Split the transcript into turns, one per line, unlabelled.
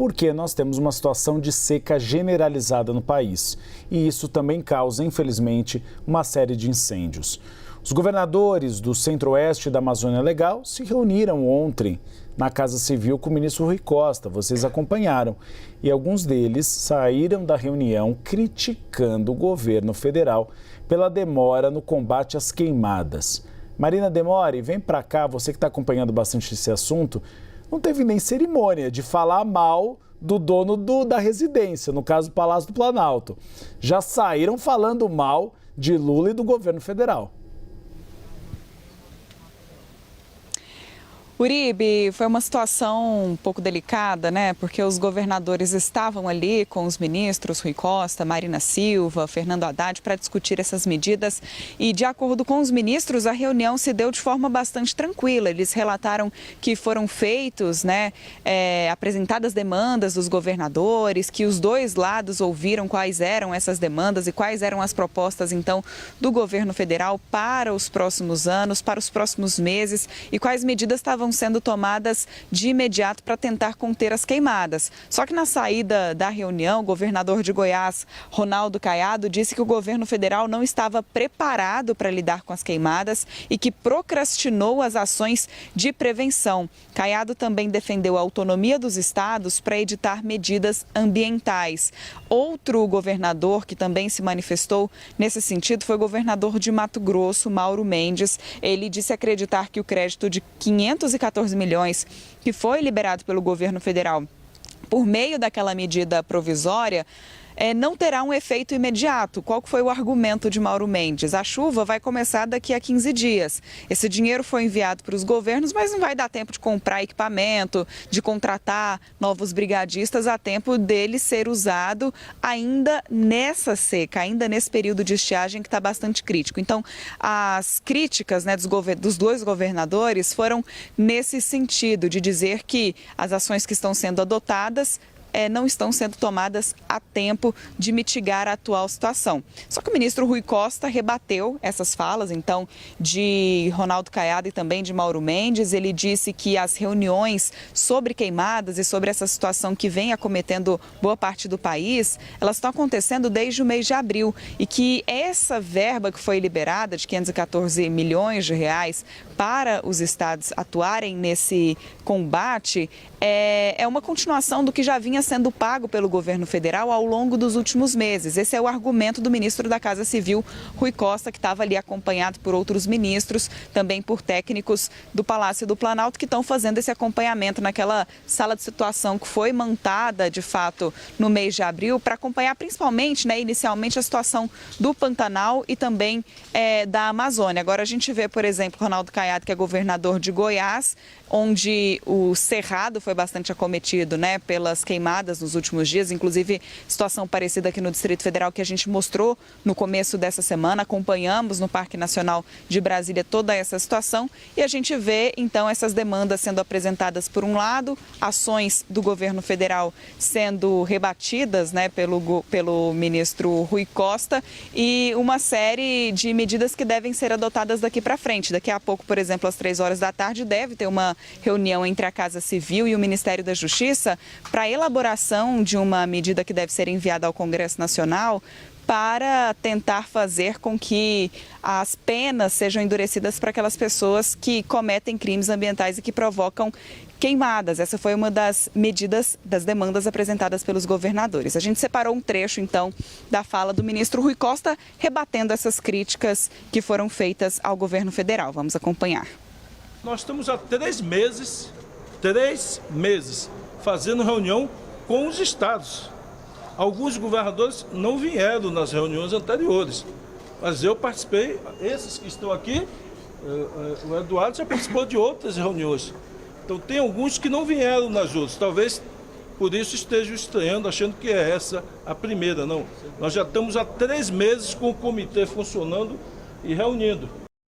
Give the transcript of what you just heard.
porque nós temos uma situação de seca generalizada no país. E isso também causa, infelizmente, uma série de incêndios. Os governadores do Centro-Oeste e da Amazônia Legal se reuniram ontem na Casa Civil com o ministro Rui Costa. Vocês acompanharam. E alguns deles saíram da reunião criticando o governo federal pela demora no combate às queimadas. Marina Demore, vem para cá, você que está acompanhando bastante esse assunto. Não teve nem cerimônia de falar mal do dono da residência, no caso do Palácio do Planalto. Já saíram falando mal de Lula e do governo federal.
Uribe, foi uma situação um pouco delicada, né? Porque os governadores estavam ali com os ministros Rui Costa, Marina Silva, Fernando Haddad para discutir essas medidas e, de acordo com os ministros, a reunião se deu de forma bastante tranquila. Eles relataram que foram feitos, apresentadas demandas dos governadores, que os dois lados ouviram quais eram essas demandas e quais eram as propostas, então, do governo federal para os próximos anos, para os próximos meses e quais medidas estavam sendo tomadas de imediato para tentar conter as queimadas. Só que na saída da reunião, o governador de Goiás, Ronaldo Caiado, disse que o governo federal não estava preparado para lidar com as queimadas e que procrastinou as ações de prevenção. Caiado também defendeu a autonomia dos estados para editar medidas ambientais. Outro governador que também se manifestou nesse sentido foi o governador de Mato Grosso, Mauro Mendes. Ele disse acreditar que o crédito de 514 milhões que foi liberado pelo governo federal por meio daquela medida provisória não terá um efeito imediato. Qual foi o argumento de Mauro Mendes? A chuva vai começar daqui a 15 dias. Esse dinheiro foi enviado para os governos, mas não vai dar tempo de comprar equipamento, de contratar novos brigadistas a tempo dele ser usado ainda nessa seca, ainda nesse período de estiagem que está bastante crítico. Então, as críticas dos dois governadores foram nesse sentido, de dizer que as ações que estão sendo adotadas não estão sendo tomadas a tempo de mitigar a atual situação. Só que o ministro Rui Costa rebateu essas falas, então, de Ronaldo Caiado e também de Mauro Mendes. Ele disse que as reuniões sobre queimadas e sobre essa situação que vem acometendo boa parte do país, elas estão acontecendo desde o mês de abril e que essa verba que foi liberada de 514 milhões de reais para os estados atuarem nesse combate é uma continuação do que já vinha sendo pago pelo governo federal ao longo dos últimos meses. Esse é o argumento do ministro da Casa Civil, Rui Costa, que estava ali acompanhado por outros ministros, também por técnicos do Palácio do Planalto, que estão fazendo esse acompanhamento naquela sala de situação que foi montada, de fato, no mês de abril, para acompanhar principalmente, inicialmente, a situação do Pantanal e também da Amazônia. Agora a gente vê, por exemplo, Ronaldo Caiado, que é governador de Goiás, onde o Cerrado foi bastante acometido, pelas queimadas nos últimos dias, inclusive situação parecida aqui no Distrito Federal que a gente mostrou no começo dessa semana. Acompanhamos no Parque Nacional de Brasília toda essa situação e a gente vê então essas demandas sendo apresentadas por um lado, ações do governo federal sendo rebatidas pelo ministro Rui Costa e uma série de medidas que devem ser adotadas daqui para frente. Daqui a pouco, por exemplo, às 3 horas da tarde, deve ter uma reunião entre a Casa Civil e o Ministério da Justiça para a elaboração de uma medida que deve ser enviada ao Congresso Nacional para tentar fazer com que as penas sejam endurecidas para aquelas pessoas que cometem crimes ambientais e que provocam queimadas. Essa foi uma das medidas, das demandas apresentadas pelos governadores. A gente separou um trecho, então, da fala do ministro Rui Costa, rebatendo essas críticas que foram feitas ao governo federal. Vamos acompanhar.
Nós estamos há 3 meses fazendo reunião com os estados. Alguns governadores não vieram nas reuniões anteriores, mas eu participei, esses que estão aqui, o Eduardo já participou de outras reuniões. Então tem alguns que não vieram nas outras, talvez por isso estejam estranhando, achando que é essa a primeira. Não, nós já estamos há 3 meses com o comitê funcionando e reunindo.